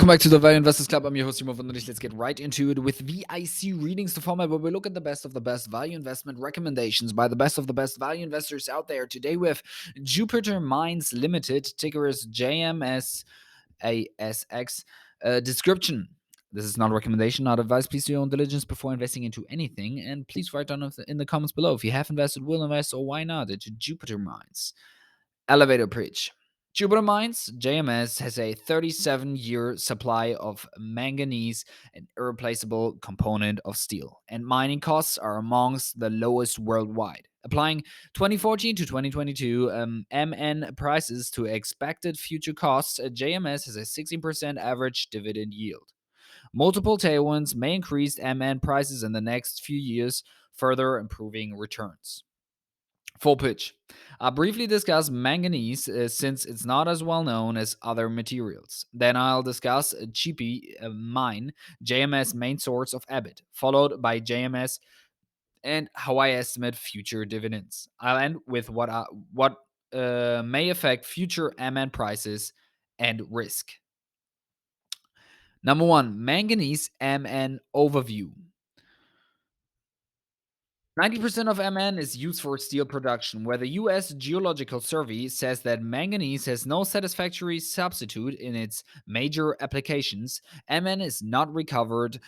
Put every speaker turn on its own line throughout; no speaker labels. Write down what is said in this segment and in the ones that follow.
Welcome back to the Value Investors Club. I'm your host, Timo von Nudich. Let's get right into it with VIC readings, the format where we look at the best of the best value investment recommendations by the best of the best value investors out there. Today we have Jupiter Mines Limited, ticker is JMS ASX. Description. This is not a recommendation, not advice. Please do your own diligence before investing into anything. And please write down in the comments below if you have invested, will invest, or why not into Jupiter Mines. Elevator pitch. Jupiter Mines, JMS, has a 37-year supply of manganese, an irreplaceable component of steel, and mining costs are amongst the lowest worldwide. Applying 2014 to 2022 MN prices to expected future costs, JMS has a 16% average dividend yield. Multiple tailwinds may increase MN prices in the next few years, further improving returns. Full pitch. I'll briefly discuss manganese since it's not as well known as other materials. Then I'll discuss Chippy Mine, JMS main source of EBIT, followed by JMS and how I estimate future dividends. I'll end with what may affect future MN prices and risk. Number one, manganese MN overview. 90% of Mn is used for steel production, where the US Geological Survey says that manganese has no satisfactory substitute in its major applications. Mn is not recovered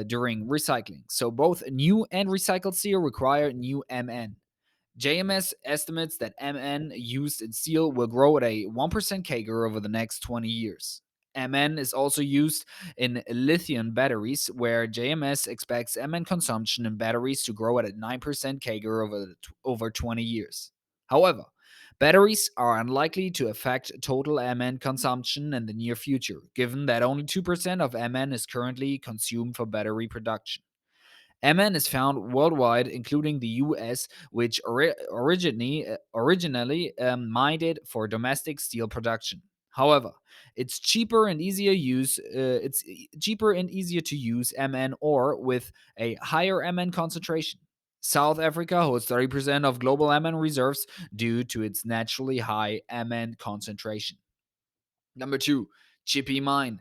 during recycling, so both new and recycled steel require new Mn. JMS estimates that Mn used in steel will grow at a 1% CAGR over the next 20 years. Mn is also used in lithium batteries, where JMS expects Mn consumption in batteries to grow at a 9% CAGR over 20 years. However, batteries are unlikely to affect total Mn consumption in the near future, given that only 2% of Mn is currently consumed for battery production. Mn is found worldwide, including the US, which originally mined it for domestic steel production. However, it's cheaper and easier to use Mn ore with a higher Mn concentration. South Africa holds 30% of global Mn reserves due to its naturally high Mn concentration. Number two, Chippy Mine.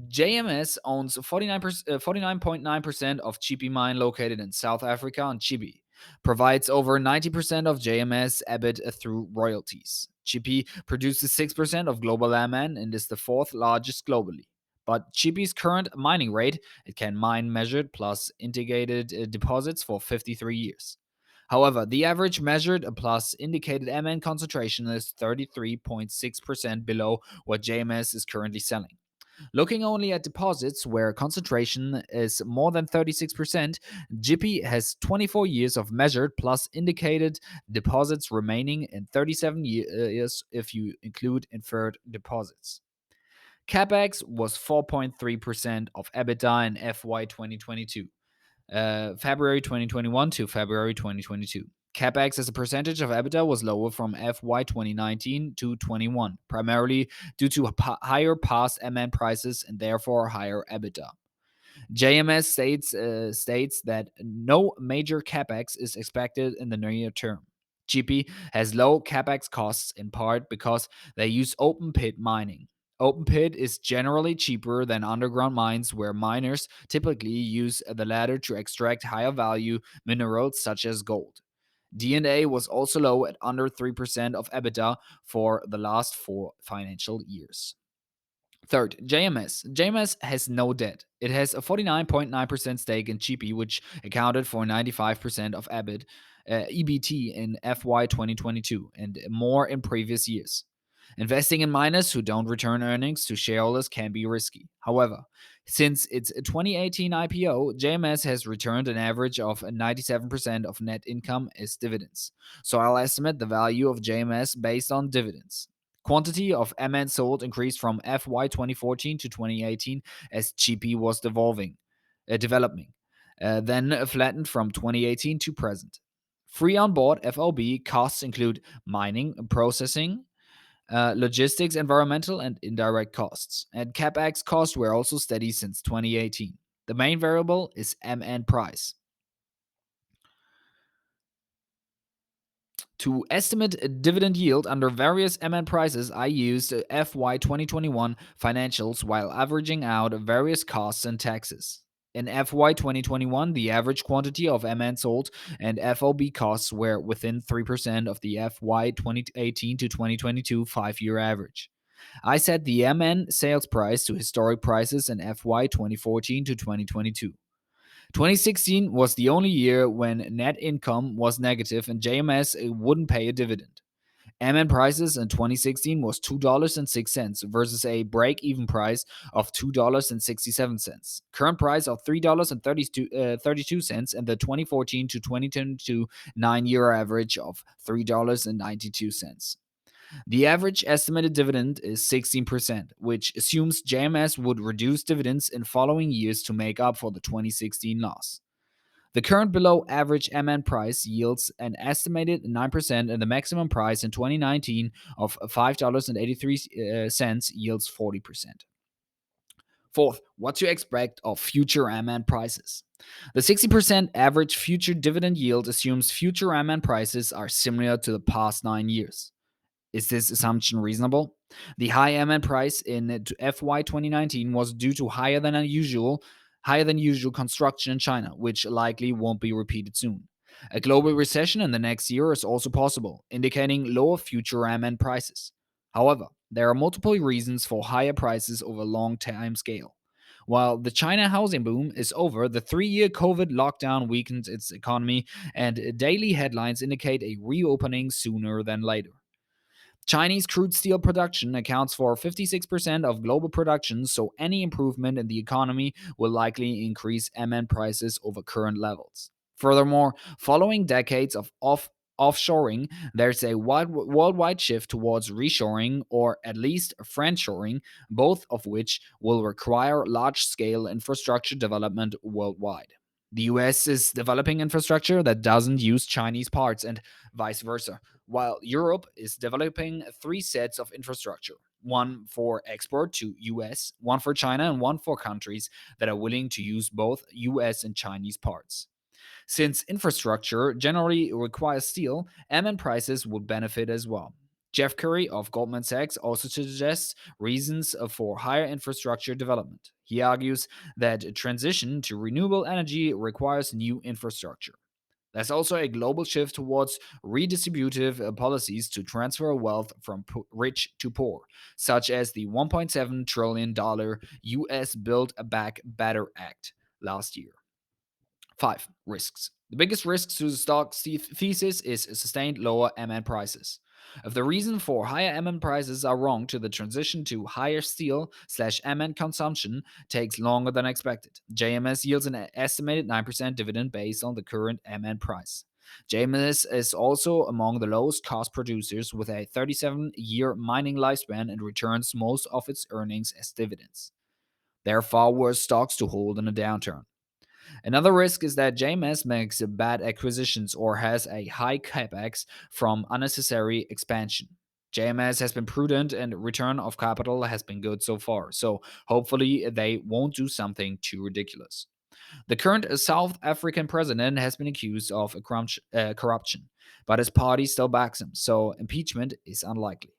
JMS owns 49.9% of Chippy Mine located in South Africa, and Chippy provides over 90% of JMS EBIT through royalties. Chippy produces 6% of global Mn and is the fourth largest globally. But Chippy's current mining rate, it can mine measured plus integrated deposits for 53 years. However, the average measured plus indicated Mn concentration is 33.6% below what JMS is currently selling. Looking only at deposits where concentration is more than 36%, Chippy has 24 years of measured plus indicated deposits remaining and 37 years if you include inferred deposits. CapEx was 4.3% of EBITDA in FY 2022. February 2021 to February 2022. CapEx as a percentage of EBITDA was lower from FY 2019 to 21, primarily due to higher past MN prices and therefore higher EBITDA. JMS states that no major CapEx is expected in the near term. GP has low CapEx costs in part because they use open pit mining. Open pit is generally cheaper than underground mines, where miners typically use the latter to extract higher value minerals such as gold. D&A was also low at under 3% of EBITDA for the last 4 financial years. Third, JMS. JMS has no debt. It has a 49.9% stake in Chippy, which accounted for 95% of EBT in FY 2022 and more in previous years. Investing in miners who don't return earnings to shareholders can be risky. However, since its 2018 IPO, JMS has returned an average of 97% of net income as dividends. So I'll estimate the value of JMS based on dividends. Quantity of Mn sold increased from FY 2014 to 2018 as Chippy was developing, then flattened from 2018 to present. Free on board FOB costs include mining, processing, logistics, environmental, and indirect costs. And CapEx costs were also steady since 2018. The main variable is Mn price. To estimate a dividend yield under various MN prices, I used FY 2021 financials while averaging out various costs and taxes. In FY 2021, the average quantity of MN sold and FOB costs were within 3% of the FY 2018 to 2022 5-year average. I set the MN sales price to historic prices in FY 2014 to 2022. 2016 was the only year when net income was negative and JMS wouldn't pay a dividend. MN prices in 2016 was $2.06 versus a break-even price of $2.67. Current price of $3.32 and the 2014 to 2022 9-year average of $3.92. The average estimated dividend is 16%, which assumes JMS would reduce dividends in following years to make up for the 2016 loss. The current below average MN price yields an estimated 9%, and the maximum price in 2019 of $5.83 yields 40%. Fourth, what to expect of future MN prices. The 60% average future dividend yield assumes future MN prices are similar to the past 9 years. Is this assumption reasonable? The high MN price in FY 2019 was due to higher than usual construction in China, which likely won't be repeated soon. A global recession in the next year is also possible, indicating lower future MN prices. However, there are multiple reasons for higher prices over a long time scale. While the China housing boom is over, the 3-year COVID lockdown weakened its economy, and daily headlines indicate a reopening sooner than later. Chinese crude steel production accounts for 56% of global production, so any improvement in the economy will likely increase MN prices over current levels. Furthermore, following decades of offshoring, there's a worldwide shift towards reshoring or at least friendshoring, both of which will require large scale infrastructure development worldwide. The US is developing infrastructure that doesn't use Chinese parts and vice versa, while Europe is developing 3 sets of infrastructure: one for export to US, one for China, and one for countries that are willing to use both US and Chinese parts. Since infrastructure generally requires steel, MN prices would benefit as well. Jeff Curry of Goldman Sachs also suggests reasons for higher infrastructure development. He argues that transition to renewable energy requires new infrastructure. There's also a global shift towards redistributive policies to transfer wealth from rich to poor, such as the $1.7 trillion US Build Back Better Act last year. 5. Risks. The biggest risk to the stock thesis is sustained lower MN prices. If the reason for higher MN prices are wrong, to the transition to higher steel/MN consumption takes longer than expected. JMS yields an estimated 9% dividend based on the current MN price. JMS is also among the lowest cost producers with a 37-year mining lifespan and returns most of its earnings as dividends. There are far worse stocks to hold in a downturn. Another risk is that JMS makes bad acquisitions or has a high capex from unnecessary expansion. JMS has been prudent and return of capital has been good so far, so hopefully they won't do something too ridiculous. The current South African president has been accused of corruption, but his party still backs him, so impeachment is unlikely.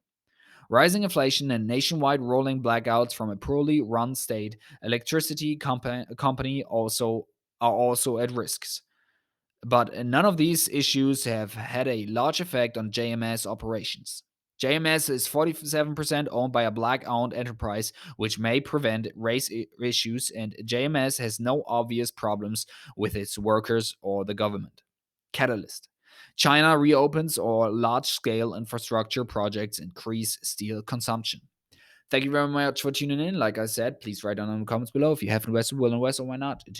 Rising inflation and nationwide rolling blackouts from a poorly run state electricity company are also at risks. But none of these issues have had a large effect on JMS operations. JMS is 47% owned by a black owned enterprise, which may prevent race issues, and JMS has no obvious problems with its workers or the government. Catalyst: China reopens or large scale infrastructure projects increase steel consumption. Thank you very much for tuning in. Like I said, please write down in the comments below if you have invested, will invest, or why not.